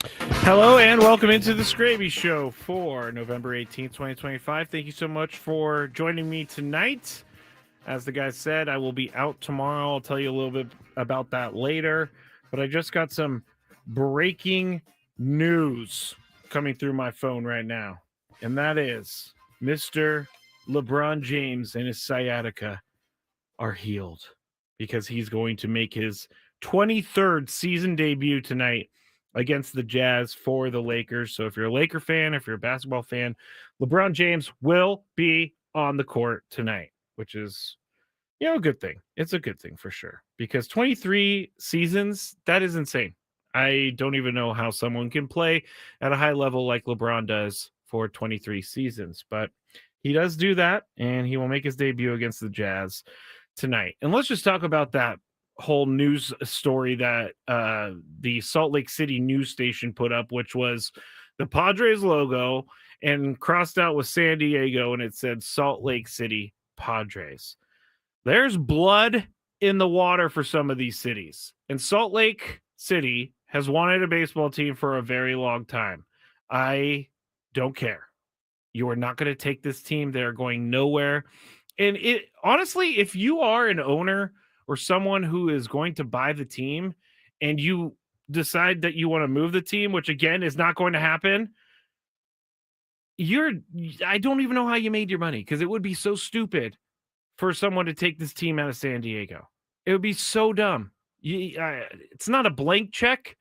Hello and welcome into the Skraby Show for November 18th, 2025. Thank you so much for joining me tonight. As the guy said, I will be out tomorrow. I'll tell you a little bit about that later. But I just got some breaking news coming through my phone right now. And that is Mr. LeBron James and his sciatica are healed because he's going to make his 23rd season debut tonight against the Jazz for the Lakers. So if you're a Laker fan, if you're a basketball fan, LeBron James will be on the court tonight, which is a good thing. It's a good thing for sure because 23 seasons, that is insane. I don't even know how someone can play at a high level like LeBron does for 23 seasons, but he does do that and he will make his debut against the Jazz tonight. And let's just talk about that whole news story that the Salt Lake City news station put up, which was the Padres logo and crossed out with San Diego, and it said Salt Lake City Padres. There's blood in the water for some of these cities, and Salt Lake City has wanted a baseball team for a very long time. I don't care. You are not going to take this team. They're going nowhere. And it honestly, if you are an owner or someone who is going to buy the team and you decide that you want to move the team, which again is not going to happen, I don't even know how you made your money because it would be so stupid for someone to take this team out of San Diego. It would be so dumb. It's not a blank check,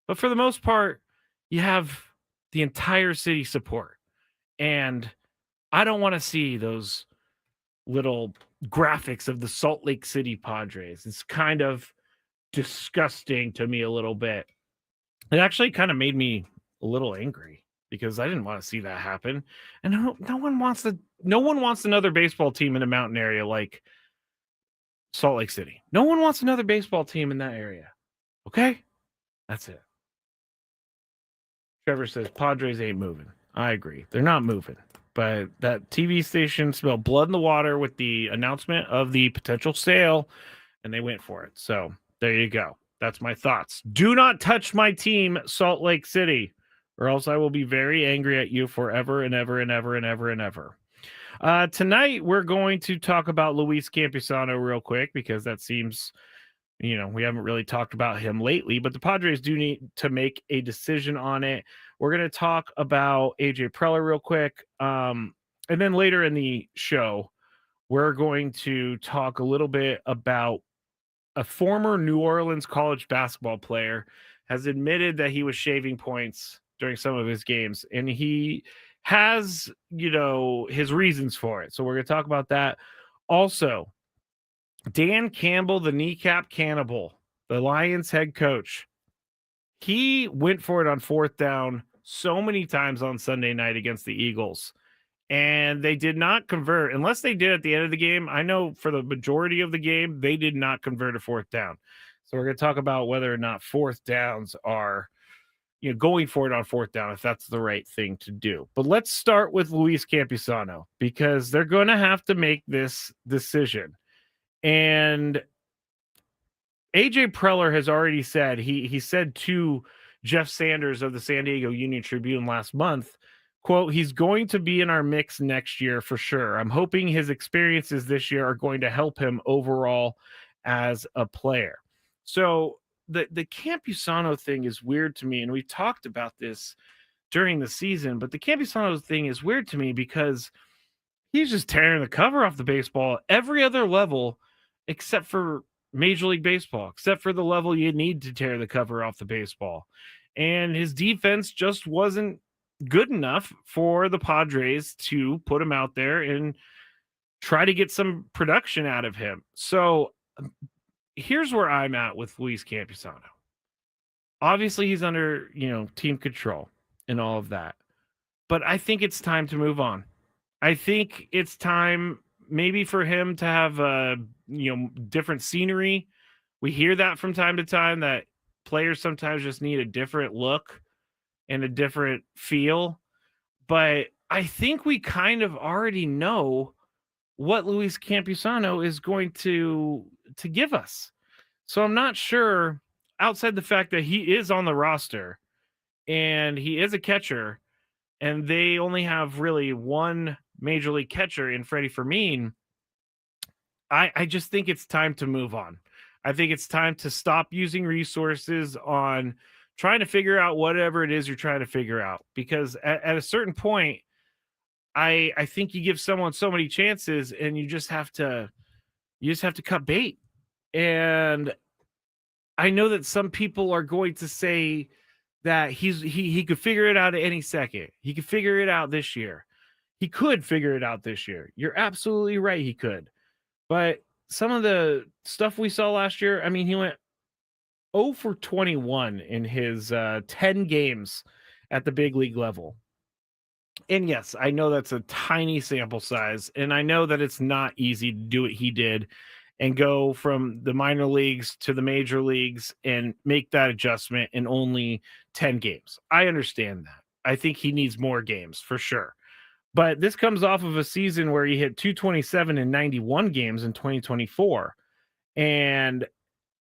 but for the most part, you have the entire city support. And I don't want to see those little graphics of the Salt Lake City Padres. It's kind of disgusting to me a little bit. It actually kind of made me a little angry because I didn't want to see that happen. And no one wants another baseball team in a mountain area like Salt Lake City. No one wants another baseball team in that area. Okay? That's it. Trevor says Padres ain't moving. I agree. They're not moving. But that TV station smelled blood in the water with the announcement of the potential sale, and they went for it. So there you go. That's my thoughts. Do not touch my team, Salt Lake City, or else I will be very angry at you forever and ever and ever and ever and ever. Tonight, we're going to talk about Luis Campusano real quick because that seems, we haven't really talked about him lately, but the Padres do need to make a decision on it. We're going to talk about AJ Preller real quick. And then later in the show, we're going to talk a little bit about a former New Orleans college basketball player has admitted that he was shaving points during some of his games, and he has, his reasons for it. So we're going to talk about that. Also, Dan Campbell, the kneecap cannibal, the Lions head coach, he went for it on fourth down so many times on Sunday night against the Eagles, and they did not convert. Unless they did at the end of the game, I know for the majority of the game, they did not convert a fourth down. So we're going to talk about whether or not fourth downs are, going for it on fourth down, if that's the right thing to do. But let's start with Luis Campusano because they're going to have to make this decision. And AJ Preller has already said, he said to Jeff Sanders of the San Diego Union Tribune last month, quote, he's going to be in our mix next year for sure. I'm hoping his experiences this year are going to help him overall as a player. So the Campusano thing is weird to me, and we talked about this during the season, but the Campusano thing is weird to me because he's just tearing the cover off the baseball every other level except for Major League Baseball, except for the level you need to tear the cover off the baseball. And his defense just wasn't good enough for the Padres to put him out there and try to get some production out of him. So here's where I'm at with Luis Campusano. Obviously, he's under, team control and all of that. But I think it's time to move on. I think it's time maybe for him to have different scenery. We hear that from time to time that players sometimes just need a different look and a different feel. But I think we kind of already know what Luis Campusano is going to give us. So I'm not sure, outside the fact that he is on the roster, and he is a catcher, and they only have really one major league catcher in Freddie Fermin. I just think it's time to move on. I think it's time to stop using resources on trying to figure out whatever it is you're trying to figure out. Because at a certain point, I think you give someone so many chances, and you just have to cut bait. And I know that some people are going to say that he could figure it out at any second. He could figure it out this year. He could figure it out this year. You're absolutely right. He could. But some of the stuff we saw last year, I mean, he went 0 for 21 in his 10 games at the big league level. And yes, I know that's a tiny sample size, and I know that it's not easy to do what he did and go from the minor leagues to the major leagues and make that adjustment in only 10 games. I understand that. I think he needs more games for sure. But this comes off of a season where he hit 227 in 91 games in 2024. And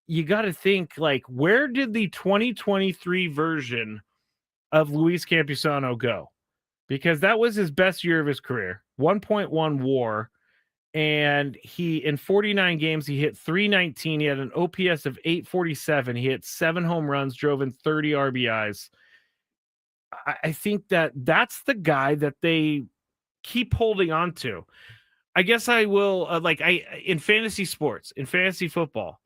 you got to think, like, where did the 2023 version of Luis Campusano go? Because that was his best year of his career, 1.1 WAR, and he in 49 games he hit 319. He had an OPS of 847. He hit 7 home runs, drove in 30 RBIs. I think that's the guy that they keep holding on to. I guess I will in fantasy sports, in fantasy football,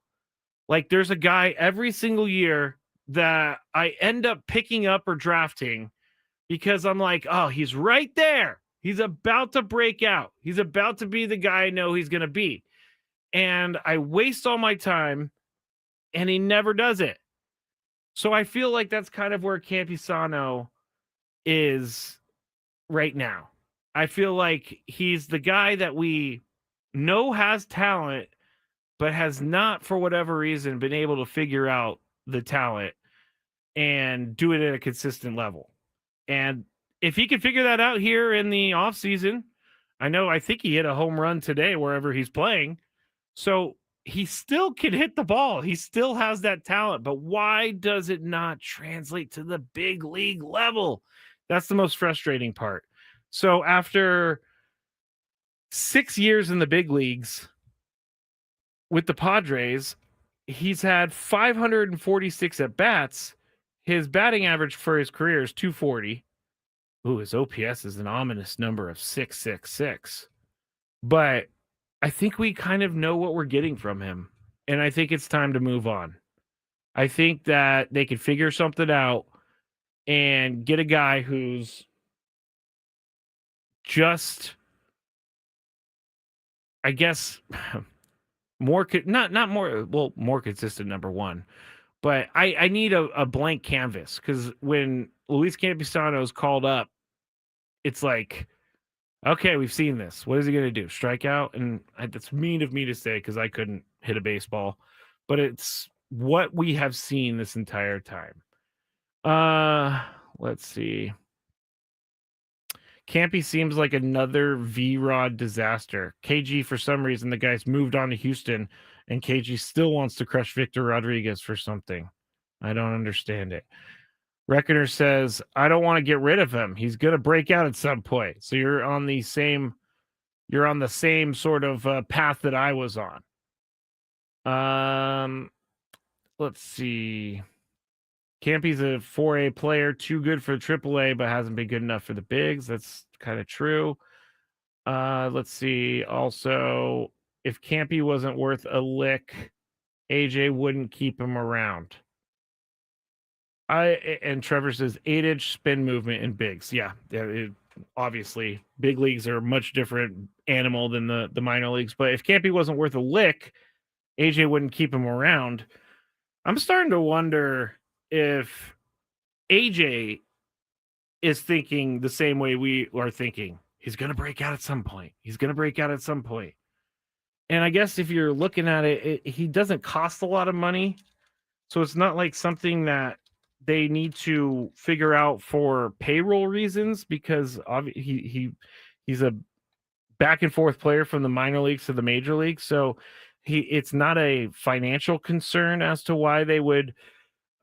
like there's a guy every single year that I end up picking up or drafting because I'm like, oh, he's right there. He's about to break out. He's about to be the guy I know he's going to be. And I waste all my time, and he never does it. So I feel like that's kind of where Campusano is right now. I feel like he's the guy that we know has talent, but has not, for whatever reason, been able to figure out the talent and do it at a consistent level. And if he can figure that out here in the offseason, I think he hit a home run today wherever he's playing. So he still can hit the ball. He still has that talent. But why does it not translate to the big league level? That's the most frustrating part. So after 6 years in the big leagues with the Padres, he's had 546 at bats. His batting average for his career is 240. Ooh, his OPS is an ominous number of 666. But I think we kind of know what we're getting from him. And I think it's time to move on. I think that they could figure something out and get a guy who's just, I guess, more consistent, number one. But I need a blank canvas, because when Luis Campusano is called up, it's like, okay, we've seen this. What is he going to do? Strike out? And that's mean of me to say because I couldn't hit a baseball. But it's what we have seen this entire time. Let's see. Campy seems like another V-Rod disaster. KG, for some reason, the guy's moved on to Houston, and KG still wants to crush Victor Rodriguez for something. I don't understand it. Reckoner says, I don't want to get rid of him. He's going to break out at some point. So you're on the same sort of path that I was on. Let's see. Campy's a 4A player, too good for AAA, but hasn't been good enough for the bigs. That's kind of true. Let's see. Also, if Campy wasn't worth a lick, AJ wouldn't keep him around. And Trevor says 8-inch spin movement in bigs. Yeah, obviously, big leagues are a much different animal than the minor leagues. But if Campy wasn't worth a lick, AJ wouldn't keep him around. I'm starting to wonder if AJ is thinking the same way we are thinking. He's going to break out at some point. And I guess if you're looking at it, he doesn't cost a lot of money. So it's not like something that they need to figure out for payroll reasons, because he's a back and forth player from the minor leagues to the major leagues. So it's not a financial concern as to why they would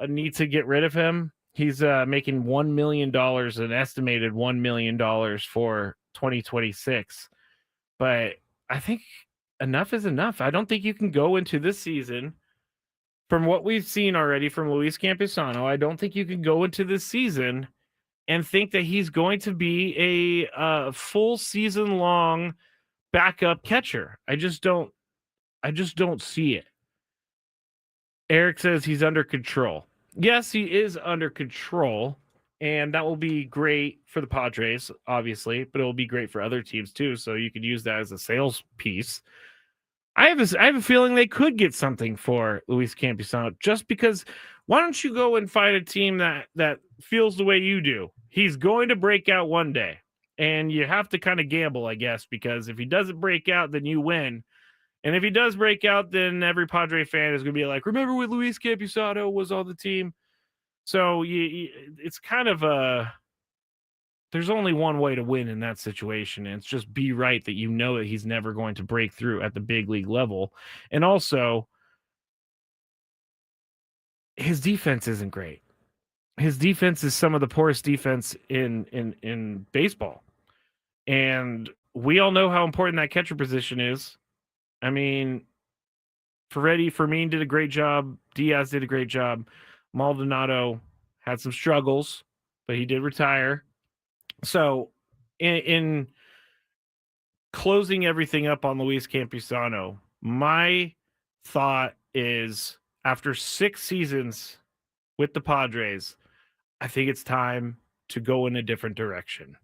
need to get rid of him. He's making $1 million, an estimated $1 million for 2026. But I think enough is enough. I don't think you can go into this season, from what we've seen already from Luis Campusano, I don't think you can go into this season and think that he's going to be a full season long backup catcher. I just don't see it. Eric says he's under control. Yes, he is under control, and that will be great for the Padres, obviously, but it will be great for other teams too. So you could use that as a sales piece. I have a feeling they could get something for Luis Campusano, just because. Why don't you go and find a team that feels the way you do? He's going to break out one day, and you have to kind of gamble, I guess, because if he doesn't break out, then you win. And if he does break out, then every Padre fan is going to be like, remember when Luis Campusano was on the team? So it's kind of there's only one way to win in that situation, and it's just be right that you know that he's never going to break through at the big league level. And also, his defense isn't great. His defense is some of the poorest defense in baseball. And we all know how important that catcher position is. I mean, Fermin did a great job. Diaz did a great job. Maldonado had some struggles, but he did retire. So in closing everything up on Luis Campusano, my thought is, after 6 seasons with the Padres, I think it's time to go in a different direction.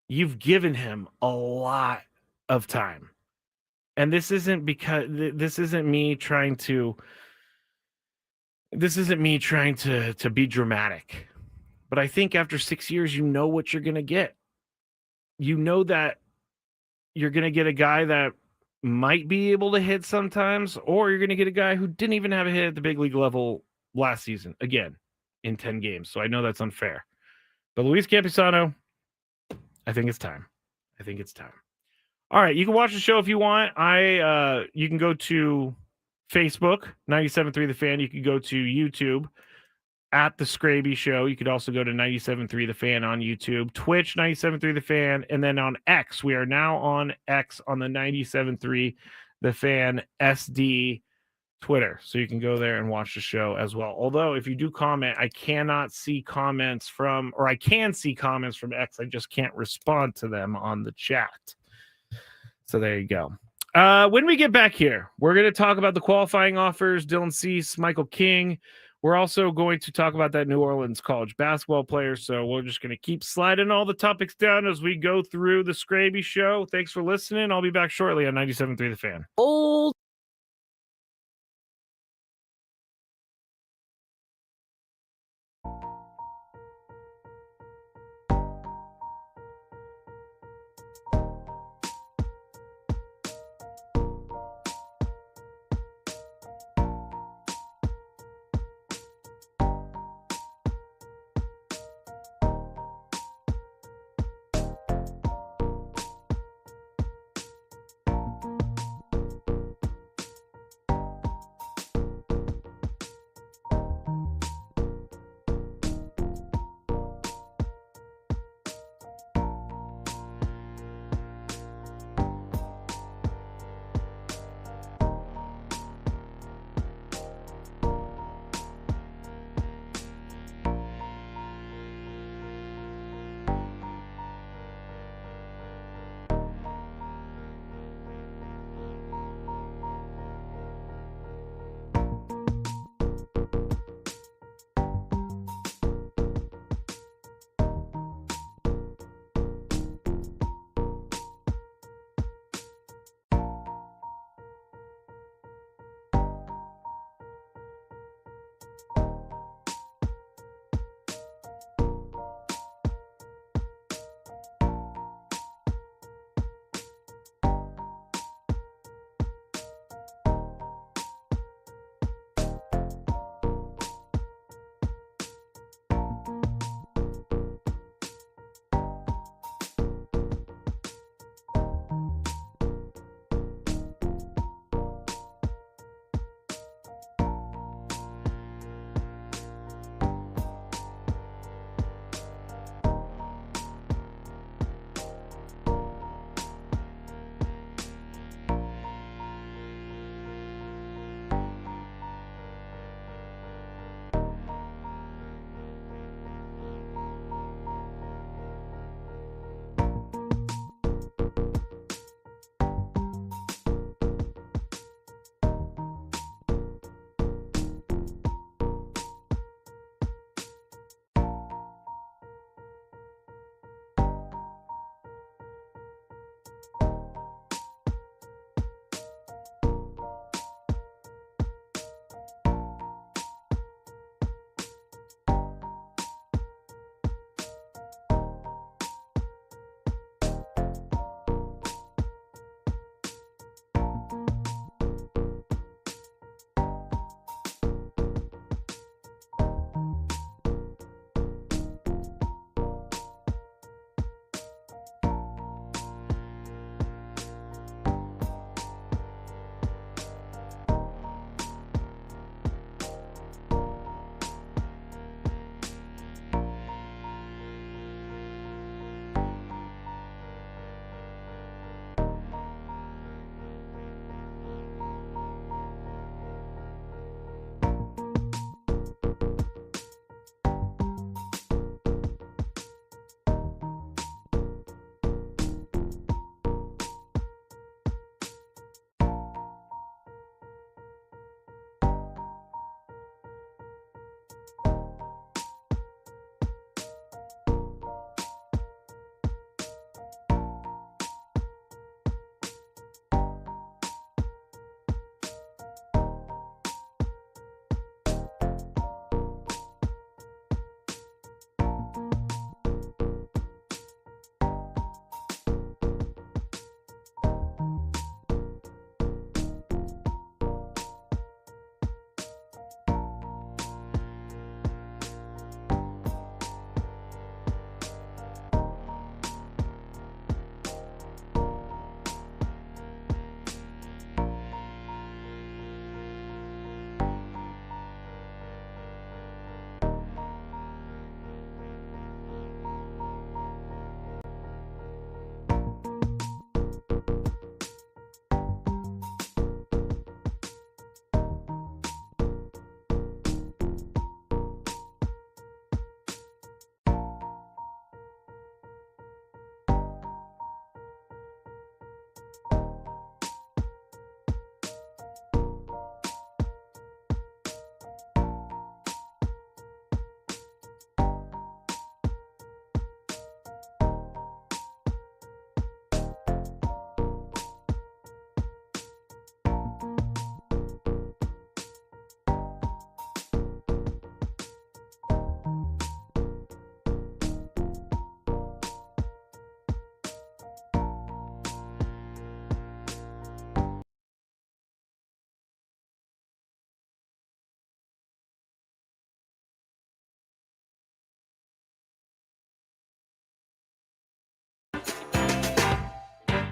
You've given him a lot of time. And this isn't me trying to be dramatic. But I think after 6 years, you know what you're going to get. You know that you're going to get a guy that might be able to hit sometimes, or you're going to get a guy who didn't even have a hit at the big league level last season, again, in 10 games. So I know that's unfair. But Luis Campusano, I think it's time. All right, you can watch the show if you want. You can go to Facebook, 97.3 The Fan. You can go to YouTube at The Skraby Show. You could also go to 97.3 The Fan on YouTube, Twitch, 97.3 The Fan, and then on X. We are now on X on the 97.3 The Fan SD Twitter. So you can go there and watch the show as well. Although if you do comment, I cannot see comments from, or I can see comments from X. I just can't respond to them on the chat. So there you go. When we get back here, we're going to talk about the qualifying offers, Dylan Cease, Michael King. We're also going to talk about that New Orleans college basketball player. So we're just going to keep sliding all the topics down as we go through the Skraby Show. Thanks for listening. I'll be back shortly on 97.3 The Fan. Old.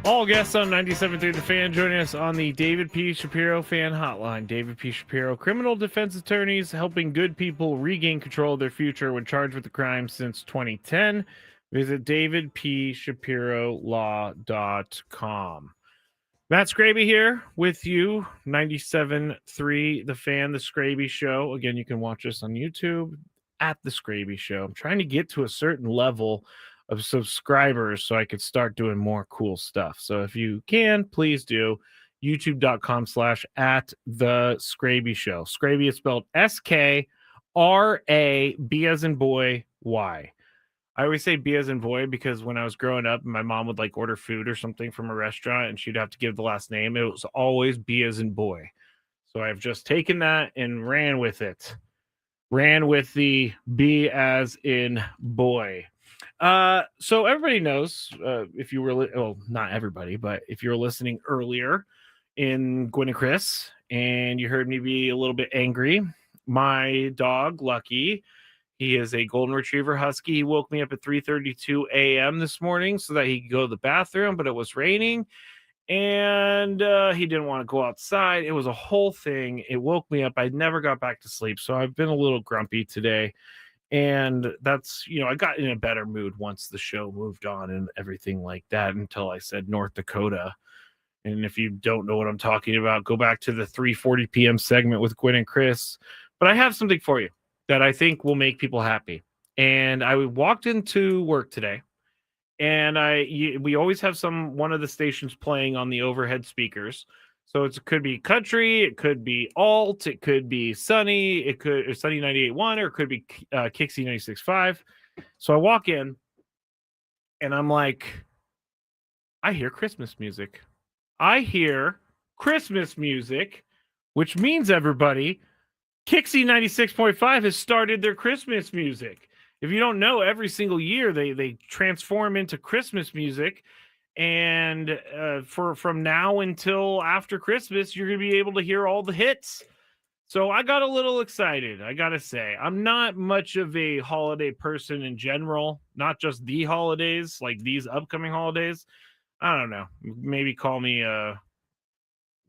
All guests on 97.3 The Fan joining us on the David P. Shapiro Fan Hotline. David P. Shapiro, criminal defense attorneys helping good people regain control of their future when charged with a crime since 2010. Visit davidpshapirolaw.com. Matt Skraby here with you, 97.3 The Fan, The Skraby Show. Again, you can watch us on YouTube at The Skraby Show. I'm trying to get to a certain level of subscribers so I could start doing more cool stuff. So if you can, please do. YouTube.com/ at The Skraby Show. Skraby is spelled SKRAB as in boy, Y. I always say B as in boy because when I was growing up, my mom would like order food or something from a restaurant and she'd have to give the last name. It was always B as in boy. So I've just taken that and ran with it. Ran with the B as in boy. So everybody knows if you were, not everybody, but if you were listening earlier in Gwen and Chris and you heard me be a little bit angry, my dog, Lucky, he is a golden retriever husky. He woke me up at 3:32 a.m. this morning so that he could go to the bathroom, but it was raining and he didn't want to go outside. It was a whole thing. It woke me up. I never got back to sleep. So I've been a little grumpy today. And that's, I got in a better mood once the show moved on and everything like that until I said North Dakota. And if you don't know what I'm talking about, go back to the 3:40 p.m. segment with Gwen and Chris. But I have something for you that I think will make people happy. And I walked into work today, and we always have one of the stations playing on the overhead speakers. So it could be country, it could be alt, it could be sunny, it could or sunny 98.1, or it could be Kixie 96.5. So I walk in, and I'm like, I hear Christmas music. I hear Christmas music, which means everybody, Kixie 96.5 has started their Christmas music. If you don't know, every single year they transform into Christmas music. And from now until after Christmas, you're going to be able to hear all the hits. So I got a little excited. I got to say, I'm not much of a holiday person in general, not just the holidays, like these upcoming holidays. I don't know. Maybe call me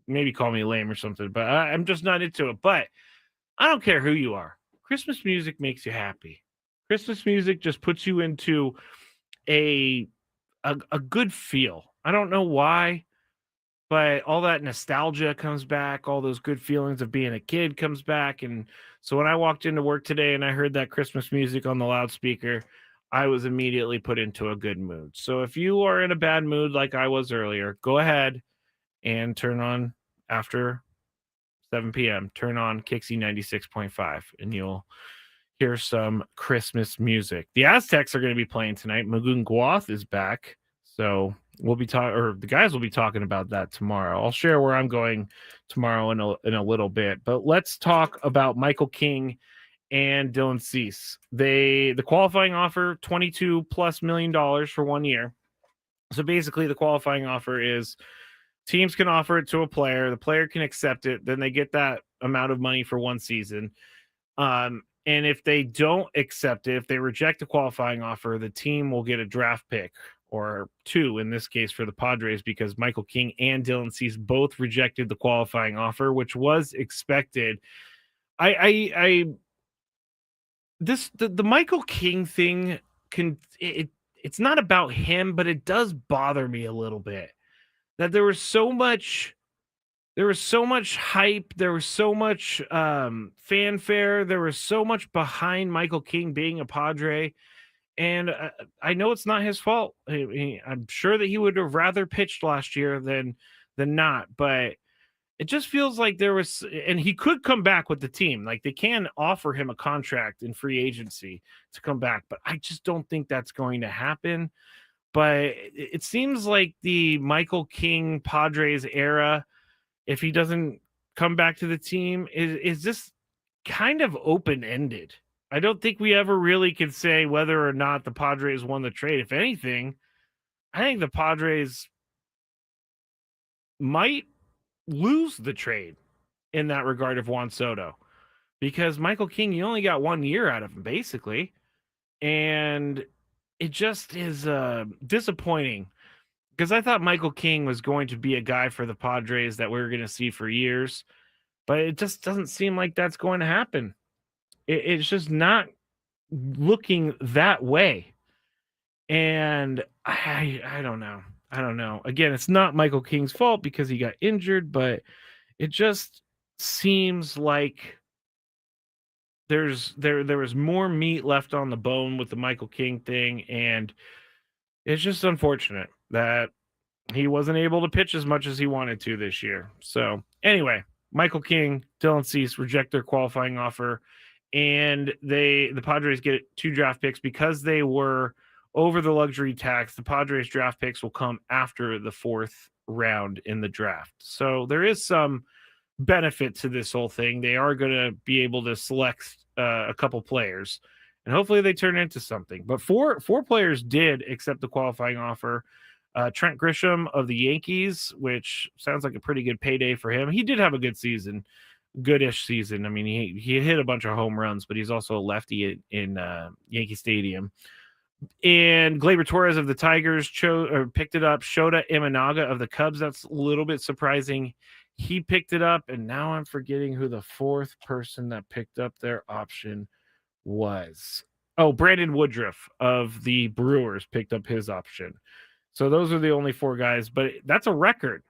lame or something, but I'm just not into it. But I don't care who you are. Christmas music makes you happy. Christmas music just puts you into a good feel. I don't know why, but all that nostalgia comes back. All those good feelings of being a kid comes back. And so when I walked into work today and I heard that Christmas music on the loudspeaker, I was immediately put into a good mood. So if you are in a bad mood like I was earlier, go ahead and turn on after 7 p.m. Turn on Kixie 96.5 and you'll hear some Christmas music. The Aztecs are going to be playing tonight. Magoon Guath is back. So we'll be the guys will be talking about that tomorrow. I'll share where I'm going tomorrow in a little bit. But let's talk about Michael King and Dylan Cease. The qualifying offer, $22+ million for 1 year. So basically the qualifying offer is teams can offer it to a player. The player can accept it. Then they get that amount of money for 1 season. And if they don't accept it, if they reject the qualifying offer, the team will get a draft pick or 2 in this case for the Padres because Michael King and Dylan Cease both rejected the qualifying offer, which was expected. The Michael King thing it's not about him, but it does bother me a little bit that there was so much hype. There was so much fanfare. There was so much behind Michael King being a Padre. And I know it's not his fault. I'm sure that he would have rather pitched last year than not. But it just feels like there was, and he could come back with the team. Like they can offer him a contract in free agency to come back. But I just don't think that's going to happen. But it seems like the Michael King Padres era, if he doesn't come back to the team, is just kind of open-ended. I don't think we ever really could say whether or not the Padres won the trade. If anything, I think the Padres might lose the trade in that regard of Juan Soto because Michael King, you only got 1 year out of him, basically. And it just is disappointing because I thought Michael King was going to be a guy for the Padres that we were going to see for years, but it just doesn't seem like that's going to happen. It's just not looking that way. And I don't know. I don't know. Again, it's not Michael King's fault because he got injured, but it just seems like there was more meat left on the bone with the Michael King thing, and it's just unfortunate that he wasn't able to pitch as much as he wanted to this year. So anyway, Michael King, Dylan Cease reject their qualifying offer, and the Padres get 2 draft picks because they were over the luxury tax. The Padres draft picks will come after the 4th round in the draft. So there is some benefit to this whole thing. They are going to be able to select a couple players, and hopefully they turn into something. But four players did accept the qualifying offer. Trent Grisham of the Yankees, which sounds like a pretty good payday for him. He did have a good season, goodish season. I mean, he hit a bunch of home runs, but he's also a lefty in Yankee Stadium. And Gleyber Torres of the Tigers picked it up. Shota Imanaga of the Cubs. That's a little bit surprising. He picked it up, and now I'm forgetting who the 4th person that picked up their option was. Oh, Brandon Woodruff of the Brewers picked up his option. So those are the only 4 guys, but that's a record.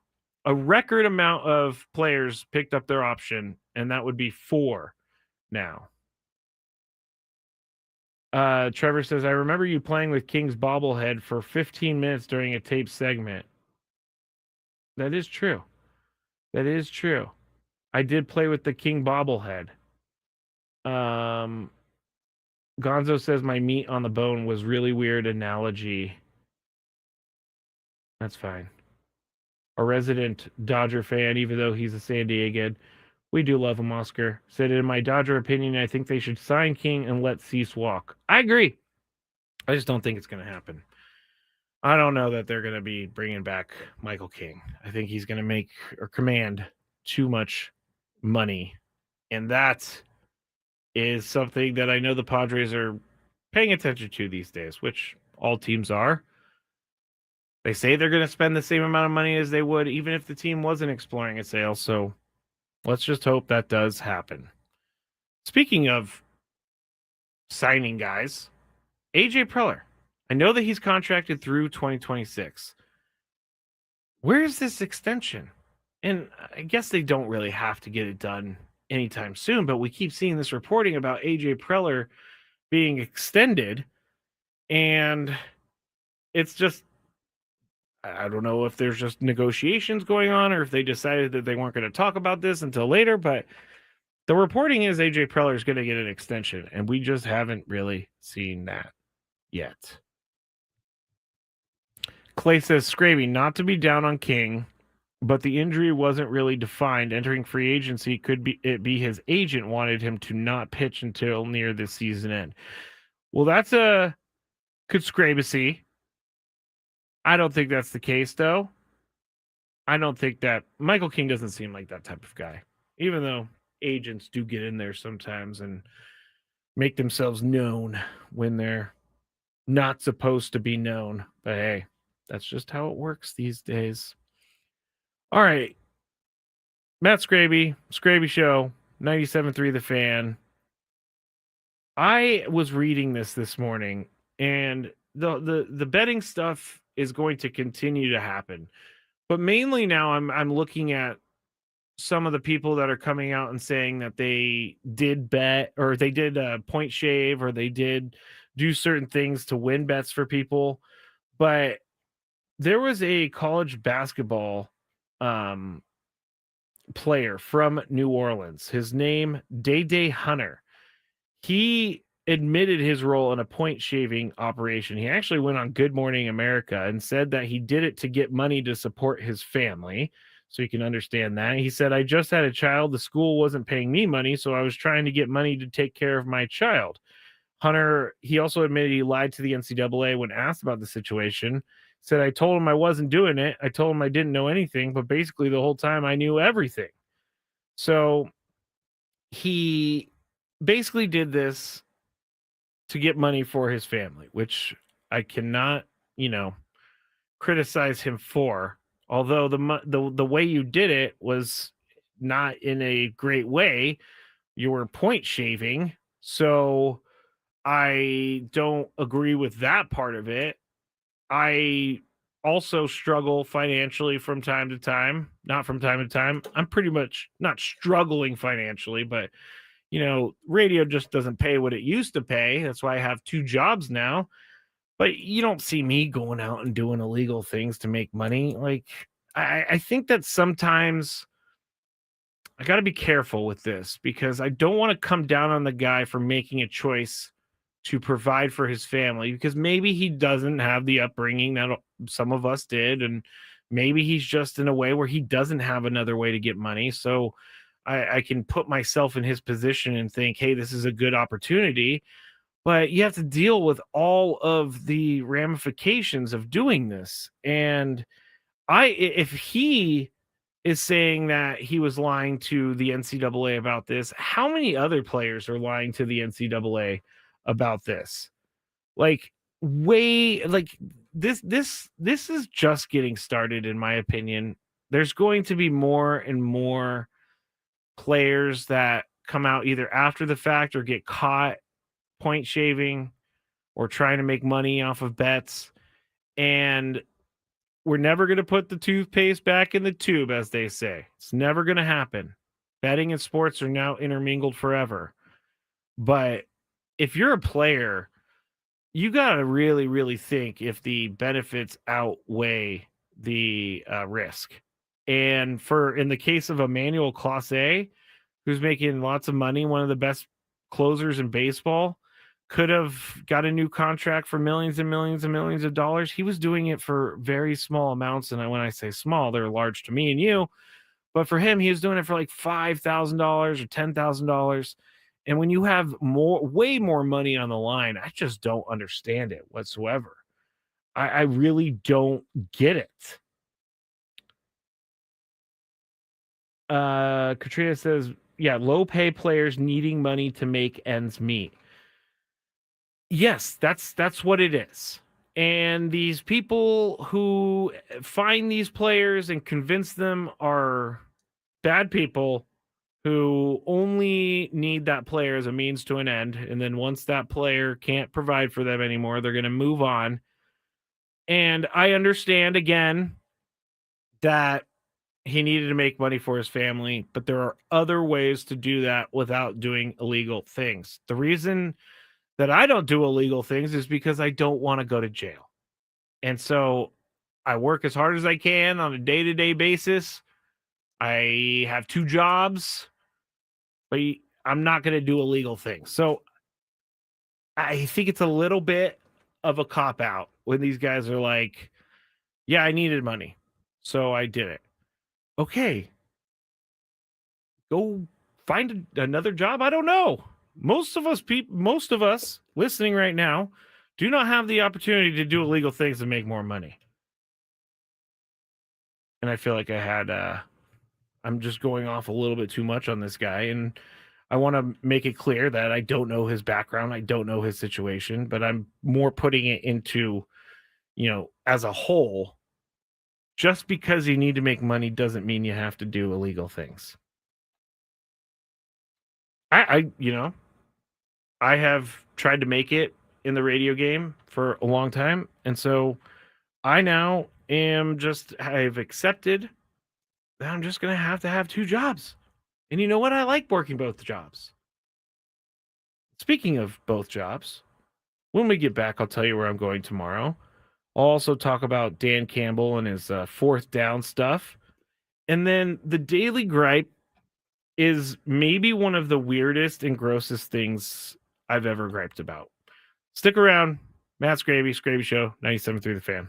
A record amount of players picked up their option, and that would be 4 now. Trevor says, I remember you playing with King's bobblehead for 15 minutes during a tape segment. That is true. That is true. I did play with the King bobblehead. Gonzo says my meat on the bone was really weird analogy. That's fine. A resident Dodger fan, even though he's a San Diegan. We do love him, Oscar. Said, in my Dodger opinion, I think they should sign King and let Cease walk. I agree. I just don't think it's going to happen. I don't know that they're going to be bringing back Michael King. I think he's going to make or command too much money. And that is something that I know the Padres are paying attention to these days, which all teams are. They say they're going to spend the same amount of money as they would even if the team wasn't exploring a sale. So let's just hope that does happen. Speaking of signing guys, AJ Preller. I know that he's contracted through 2026. Where's this extension? And I guess they don't really have to get it done anytime soon, but we keep seeing this reporting about AJ Preller being extended, and it's just, I don't know if there's just negotiations going on or if they decided that they weren't going to talk about this until later, but the reporting is AJ Preller is going to get an extension, and we just haven't really seen that yet. Clay says, Skraby, not to be down on King, but the injury wasn't really defined. Entering free agency could be his agent wanted him to not pitch until near the season end. Well, that's a conspiracy. I don't think that's the case, though. I don't think that Michael King doesn't seem like that type of guy, even though agents do get in there sometimes and make themselves known when they're not supposed to be known. But hey, that's just how it works these days. All right. Matt Skraby, Skraby Show, 97.3 The Fan. I was reading this morning, and the betting stuff is going to continue to happen. But mainly now I'm looking at some of the people that are coming out and saying that they did bet or they did point shave or they did do certain things to win bets for people. But there was a college basketball player from New Orleans. His name, Day Hunter. He admitted his role in a point shaving operation. He actually went on Good Morning America and said that he did it to get money to support his family. So you can understand that. He said, I just had a child. The school wasn't paying me money, so I was trying to get money to take care of my child. Hunter, he also admitted he lied to the NCAA when asked about the situation. Said, I told him I wasn't doing it. I told him I didn't know anything, but basically the whole time I knew everything. So he basically did this to get money for his family, which I cannot, criticize him for. Although the way you did it was not in a great way. You were point shaving, so I don't agree with that part of it. I also struggle financially from time to time. Not from time to time. I'm pretty much not struggling financially, but radio just doesn't pay what it used to pay. That's why I have two jobs now. But you don't see me going out and doing illegal things to make money. Like, I think that sometimes I got to be careful with this because I don't want to come down on the guy for making a choice to provide for his family because maybe he doesn't have the upbringing that some of us did. And maybe he's just in a way where he doesn't have another way to get money. So I can put myself in his position and think, hey, this is a good opportunity. But you have to deal with all of the ramifications of doing this. And if he is saying that he was lying to the NCAA about this, how many other players are lying to the NCAA about this? Like, way like this is just getting started, in my opinion. There's going to be more and more players that come out either after the fact or get caught point shaving or trying to make money off of bets. And we're never going to put the toothpaste back in the tube, as they say. It's never going to happen. Betting and sports are now intermingled forever. But if you're a player, you got to really, really think if the benefits outweigh the risk. And in the case of Emmanuel Clase, who's making lots of money, one of the best closers in baseball, could have got a new contract for millions and millions and millions of dollars. He was doing it for very small amounts. And when I say small, they're large to me and you. But for him, he was doing it for like $5,000 or $10,000. And when you have way more money on the line, I just don't understand it whatsoever. I really don't get it. Katrina says, yeah, low pay players needing money to make ends meet. Yes, that's what it is. And these people who find these players and convince them are bad people who only need that player as a means to an end. And then once that player can't provide for them anymore, they're going to move on. And I understand again that he needed to make money for his family, but there are other ways to do that without doing illegal things. The reason that I don't do illegal things is because I don't want to go to jail. And so I work as hard as I can on a day-to-day basis. I have two jobs, but I'm not going to do illegal things. So I think it's a little bit of a cop out when these guys are like, yeah, I needed money, so I did it. Okay, go find another job. I don't know. Most of us listening right now do not have the opportunity to do illegal things and make more money. And I feel like I'm just going off a little bit too much on this guy, and I want to make it clear that I don't know his background, I don't know his situation, but I'm more putting it into, as a whole. Just because you need to make money doesn't mean you have to do illegal things. I have tried to make it in the radio game for a long time, and so I now I've accepted that I'm just going to have two jobs. And you know what? I like working both jobs. Speaking of both jobs, when we get back, I'll tell you where I'm going tomorrow. I'll also talk about Dan Campbell and his fourth down stuff. And then the Daily Gripe is maybe one of the weirdest and grossest things I've ever griped about. Stick around. Matt Skraby, Skraby Show, 97.3 The Fan.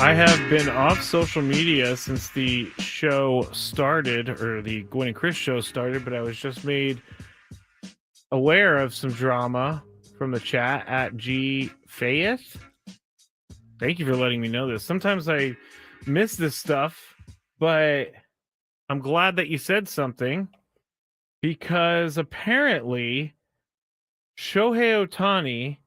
I have been off social media since the show started, or the Gwen and Chris show started, but I was just made aware of some drama from the chat at G Fayeth. Thank you for letting me know this. Sometimes I miss this stuff, but I'm glad that you said something because apparently Shohei Ohtani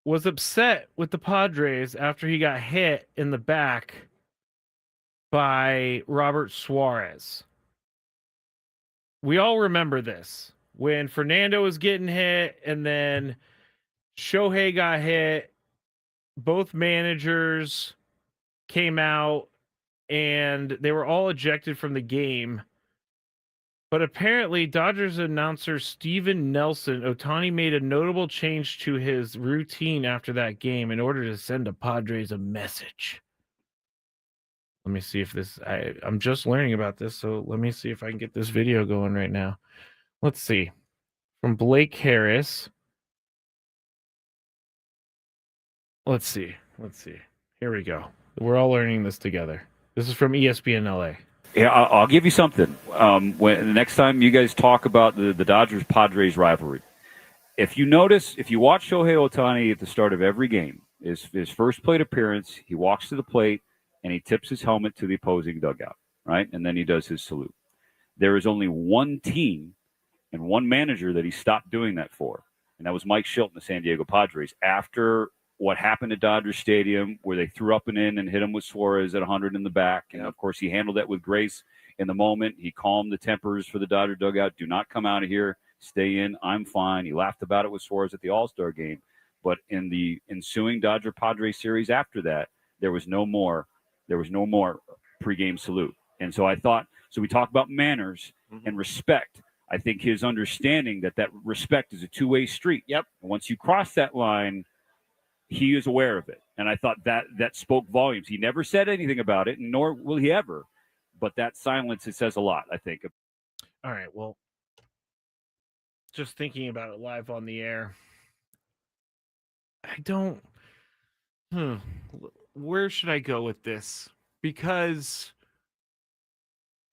was upset with the Padres after he got hit in the back by Robert Suarez. We all remember this when Fernando was getting hit and then Shohei got hit. Both managers came out and they were all ejected from the game. But apparently, Dodgers announcer Steven Nelson, Ohtani made a notable change to his routine after that game in order to send the Padres a message. Let me see if this, I'm just learning about this, so let me see if I can get this video going right now. Let's see. From Blake Harris. Let's see. Here we go. We're all learning this together. This is from ESPN LA. Yeah, I'll give you something. When the next time you guys talk about the Dodgers-Padres rivalry, if you notice, if you watch Shohei Ohtani at the start of every game, his first plate appearance, he walks to the plate and he tips his helmet to the opposing dugout, right? And then he does his salute. There is only one team and one manager that he stopped doing that for, and that was Mike Shilton, the San Diego Padres, after what happened at Dodger Stadium where they threw up and in and hit him with Suarez at 100 in the back. And, of course, he handled that with grace in the moment. He calmed the tempers for the Dodger dugout. Do not come out of here. Stay in. I'm fine. He laughed about it with Suarez at the All-Star game. But in the ensuing Dodger-Padres series after that, there was no more pregame salute. And so I thought, so we talk about manners and respect. I think his understanding that respect is a two-way street. Yep. And once you cross that line, he is aware of it. And I thought that spoke volumes. He never said anything about it, nor will he ever. But that silence, it says a lot, I think. All right, well, just thinking about it live on the air, I don't... Where should I go with this? Because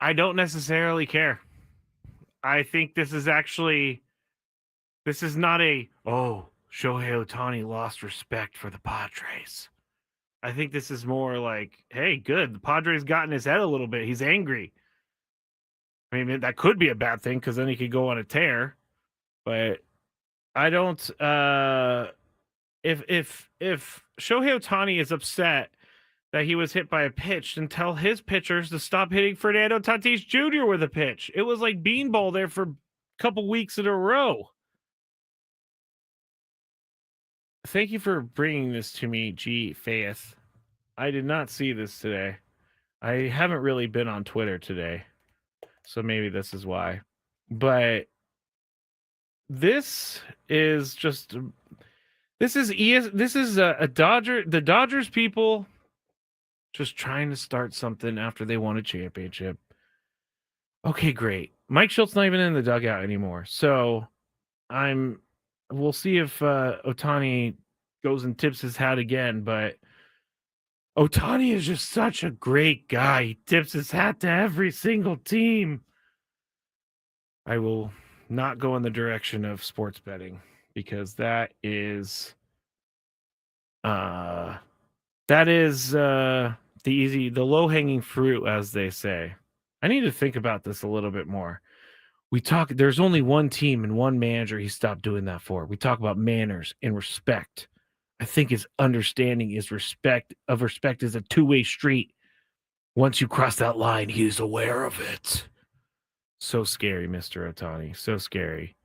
I don't necessarily care. I think this is not Shohei Ohtani lost respect for the Padres. I think this is more like, hey, good. The Padres got in his head a little bit. He's angry. I mean, that could be a bad thing because then he could go on a tear. But I don't. If Shohei Ohtani is upset that he was hit by a pitch, then tell his pitchers to stop hitting Fernando Tatis Jr. with a pitch. It was like beanball there for a couple weeks in a row. Thank you for bringing this to me, G. Faith. I did not see this today. I haven't really been on Twitter today, so maybe this is why. But this is just a Dodger. The Dodgers people just trying to start something after they won a championship. Okay, great. Mike Schultz not even in the dugout anymore, so we'll see if Ohtani goes and tips his hat again, but Ohtani is just such a great guy. He tips his hat to every single team. I will not go in the direction of sports betting because that is the low-hanging fruit, as they say. I need to think about this a little bit more. There's only one team and one manager he stopped doing that for. We talk about manners and respect. I think his understanding is respect is a two-way street. Once you cross that line, he's aware of it. So scary, Mr. Ohtani. So scary.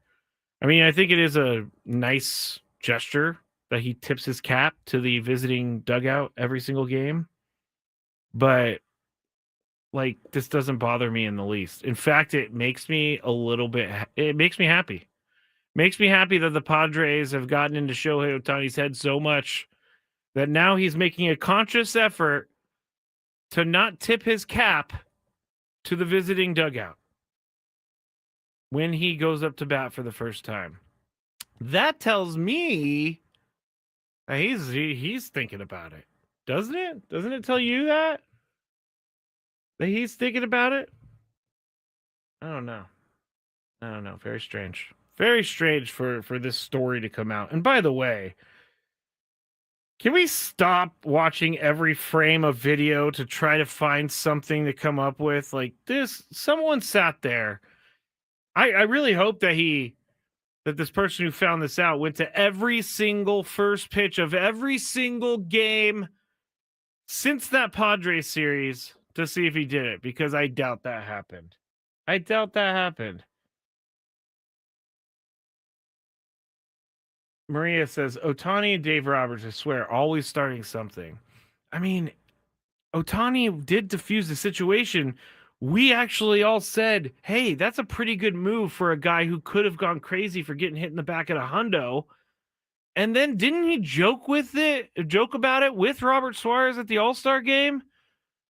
I mean, I think it is a nice gesture that he tips his cap to the visiting dugout every single game. But this doesn't bother me in the least. In fact, it makes me it makes me happy. Makes me happy that the Padres have gotten into Shohei Ohtani's head so much that now he's making a conscious effort to not tip his cap to the visiting dugout when he goes up to bat for the first time. That tells me that he's thinking about it. Doesn't it? Doesn't it tell you that he's thinking about it? I don't know. Very strange. Very strange for this story to come out. And by the way, can we stop watching every frame of video to try to find something to come up with? Like this, someone sat there. I really hope that this person who found this out went to every single first pitch of every single game since that Padres series to see if he did it, because I doubt that happened. I doubt that happened. Maria says, Otani and Dave Roberts, I swear, always starting something. I mean, Otani did defuse the situation. We actually all said, hey, that's a pretty good move for a guy who could have gone crazy for getting hit in the back at a hundo. And then didn't he joke about it with Robert Suarez at the All-Star game?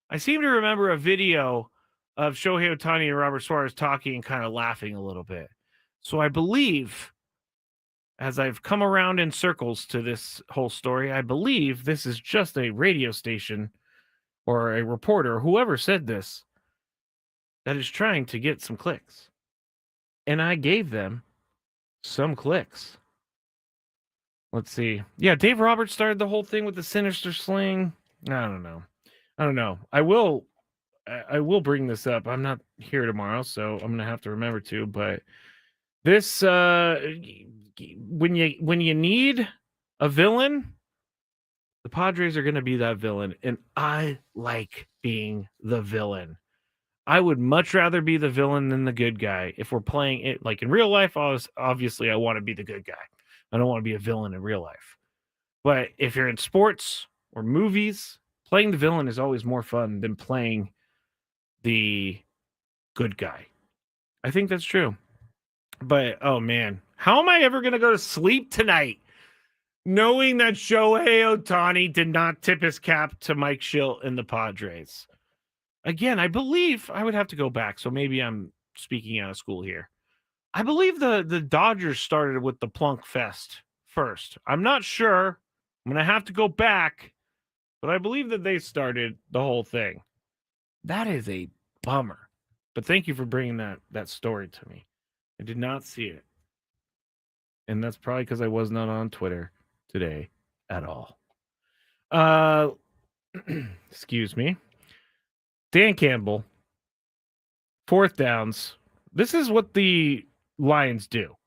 I seem to remember a video of Shohei Otani and Robert Suarez talking and kind of laughing a little bit. So I believe, as I've come around in circles to this whole story, I believe this is just a radio station or a reporter, whoever said this, that is trying to get some clicks. And I gave them some clicks. Let's see. Yeah, Dave Roberts started the whole thing with the sinister sling. I don't know. I will bring this up. I'm not here tomorrow, so I'm gonna have to remember to. But this, when you need a villain, the Padres are gonna be that villain, and I like being the villain. I would much rather be the villain than the good guy. If we're playing it like in real life, obviously I want to be the good guy. I don't want to be a villain in real life. But if you're in sports or movies, playing the villain is always more fun than playing the good guy. I think that's true. But, oh man, how am I ever going to go to sleep tonight knowing that Shohei Otani did not tip his cap to Mike Schilt and the Padres? Again, I believe I would have to go back, so maybe I'm speaking out of school here. I believe the Dodgers started with the Plunk Fest first. I'm not sure. I'm going to have to go back, but I believe that they started the whole thing. That is a bummer. But thank you for bringing that story to me. I did not see it. And that's probably because I was not on Twitter today at all. Excuse me. Dan Campbell, fourth downs. This is what the Lions do.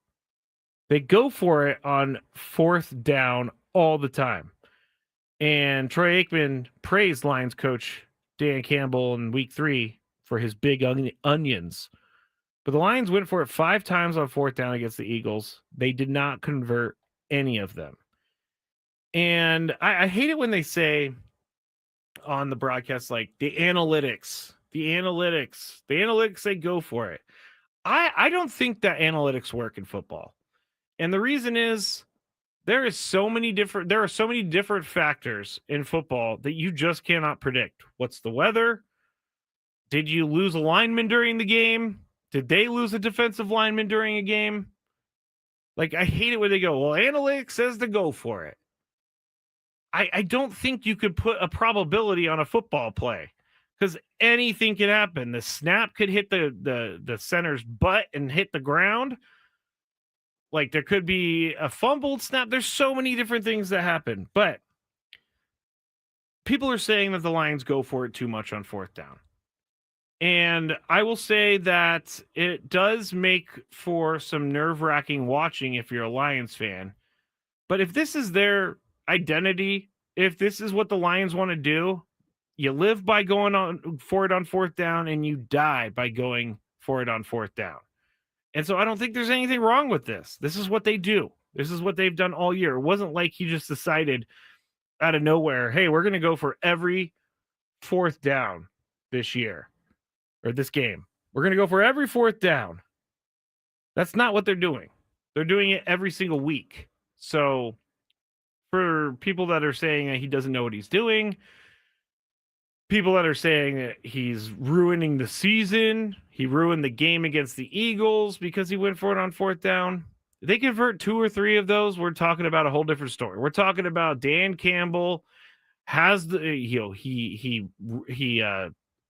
They go for it on fourth down all the time. And Troy Aikman praised Lions coach Dan Campbell in week 3 for his big onions. But the Lions went for it 5 times on fourth down against the Eagles. They did not convert any of them. And I hate it when they say on the broadcast, like, the analytics, they go for it. I don't think that analytics work in football. And the reason is there are so many different factors in football that you just cannot predict. What's the weather? Did you lose a lineman during the game? Did they lose a defensive lineman during a game? Like, I hate it when they go, well, analytics says to go for it. I don't think you could put a probability on a football play because anything could happen. The snap could hit the center's butt and hit the ground. Like, there could be a fumbled snap. There's so many different things that happen. But people are saying that the Lions go for it too much on fourth down. And I will say that it does make for some nerve-wracking watching if you're a Lions fan. But if this is their identity, if this is what the Lions want to do, you live by going on for it on fourth down and you die by going for it on fourth down. And so I don't think there's anything wrong with this. This is what they do. This is what they've done all year. It wasn't like he just decided out of nowhere, hey, we're going to go for every fourth down this year or this game. We're going to go for every fourth down. That's not what they're doing. They're doing it every single week. So for people that are saying that he doesn't know what he's doing, people that are saying that he's ruining the season, he ruined the game against the Eagles because he went for it on fourth down. If they convert 2 or 3 of those, we're talking about a whole different story. We're talking about Dan Campbell has the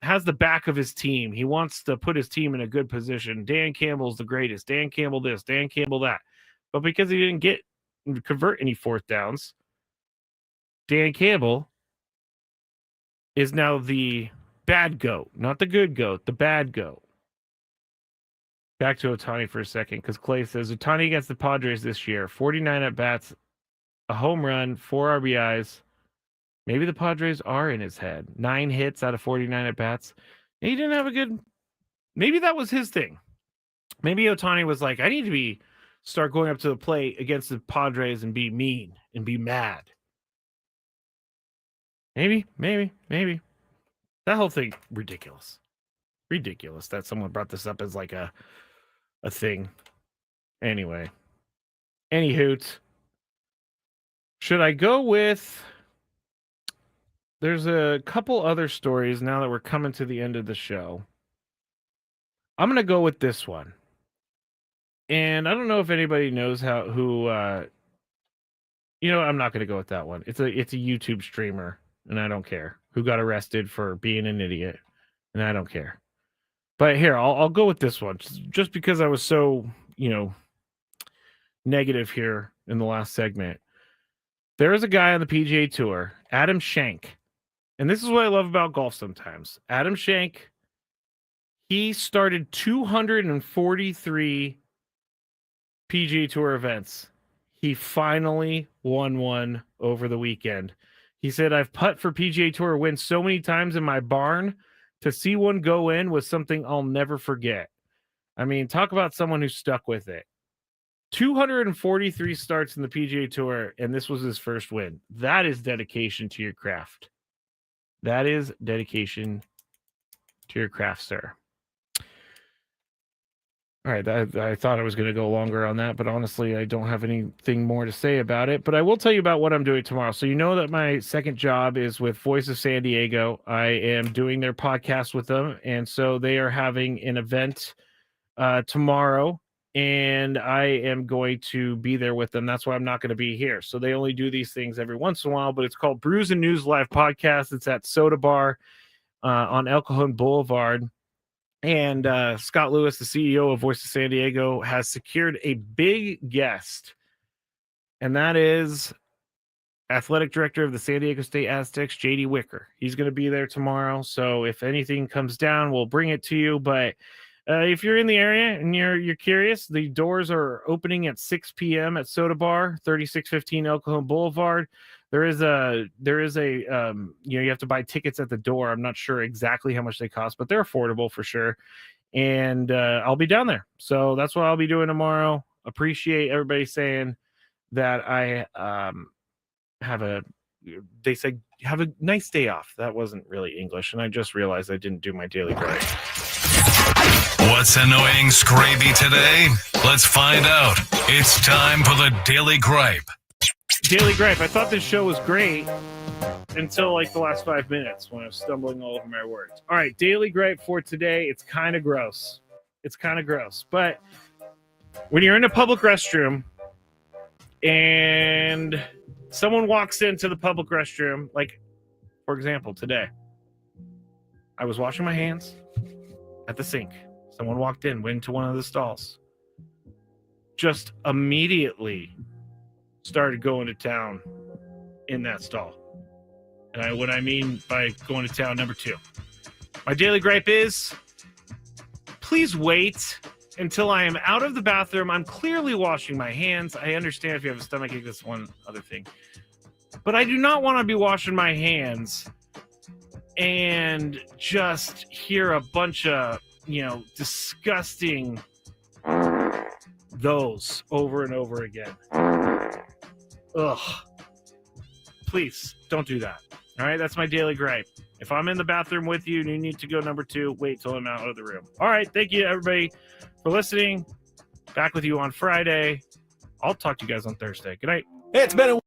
has the back of his team. He wants to put his team in a good position. Dan Campbell's the greatest. Dan Campbell this, Dan Campbell that. But because he didn't convert any fourth downs, Dan Campbell is now the bad goat, not the good goat, the bad goat. Back to Ohtani for a second, because Clay says Ohtani against the Padres this year, 49 at-bats, a home run, 4 RBIs. Maybe the Padres are in his head. 9 hits out of 49 at-bats. He didn't have a good... Maybe that was his thing. Maybe Ohtani was like, I need to start going up to the plate against the Padres and be mean and be mad. Maybe. That whole thing, ridiculous. Ridiculous that someone brought this up as like a thing. Anyway. Any hoot. Should I go with... There's a couple other stories now that we're coming to the end of the show. I'm going to go with this one. And I don't know if anybody knows who I'm not going to go with that one. It's a YouTube streamer, and I don't care, who got arrested for being an idiot, and I don't care. But here, I'll go with this one, just because I was so, negative here in the last segment. There is a guy on the PGA Tour, Adam Schenk, and this is what I love about golf sometimes. Adam Schenk, he started 243 PGA Tour events. He finally won one over the weekend. He said, I've putt for PGA Tour wins so many times in my barn. To see one go in was something I'll never forget. I mean, talk about someone who stuck with it. 243 starts in the PGA Tour, and this was his first win. That is dedication to your craft. That is dedication to your craft, sir. All right, I thought I was going to go longer on that, but honestly, I don't have anything more to say about it. But I will tell you about what I'm doing tomorrow. So you know that my second job is with Voice of San Diego. I am doing their podcast with them, and so they are having an event tomorrow, and I am going to be there with them. That's why I'm not going to be here. So they only do these things every once in a while, but it's called Brews and News Live Podcast. It's at Soda Bar on El Cajon Boulevard. And Scott Lewis, the CEO of Voice of San Diego, has secured a big guest, and that is athletic director of the San Diego State Aztecs, JD Wicker. He's going to be there tomorrow, so if anything comes down, we'll bring it to you. But if you're in the area and you're curious, the doors are opening at 6 p.m. at Soda Bar, 3615 El Cajon Boulevard. You have to buy tickets at the door. I'm not sure exactly how much they cost, but they're affordable for sure. And I'll be down there. So that's what I'll be doing tomorrow. Appreciate everybody saying that I have a nice day off. That wasn't really English. And I just realized I didn't do my daily gripe. What's annoying Skraby today? Let's find out. It's time for the Daily Gripe. Daily Gripe. I thought this show was great until like the last 5 minutes when I was stumbling all over my words. All right, Daily Gripe for today. It's kind of gross. But when you're in a public restroom and someone walks into the public restroom, like, for example, today, I was washing my hands at the sink. Someone walked in, went into one of the stalls. Just immediately started going to town in that stall. And what I mean by going to town, number 2. My daily gripe is, please wait until I am out of the bathroom. I'm clearly washing my hands. I understand if you have a stomachache, that's one other thing. But I do not want to be washing my hands and just hear a bunch of, disgusting those over and over again. Ugh. Please don't do that. All right, that's my daily gripe. If I'm in the bathroom with you and you need to go number 2, wait till I'm out of the room. All right, thank you everybody for listening. Back with you on Friday. I'll talk to you guys on Thursday. Good night. Hey, it's been a